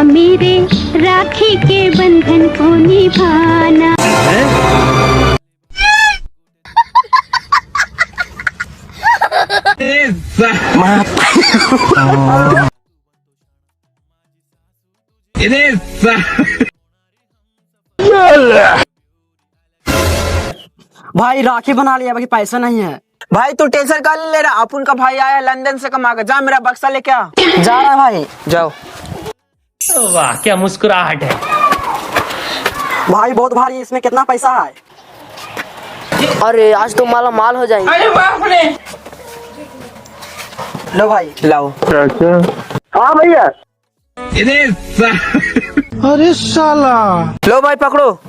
मेरे राखी के बंधन को निभाना। भाई राखी बना लिया, बाकी पैसा नहीं है। भाई तू टेंशन कर ले रहा, अपुन का भाई आया लंदन से कमा कर, जा मेरा बक्सा लेके आ। जा रहा है भाई। जाओ। वाह क्या मुस्कुराहट है। भाई बहुत भारी, इसमें कितना पैसा है? अरे आज तो माला माल हो जाएंगे। अरे बाप रे। लो भाई। लाओ। हाँ भैया। अरे साला। लो भाई पकड़ो।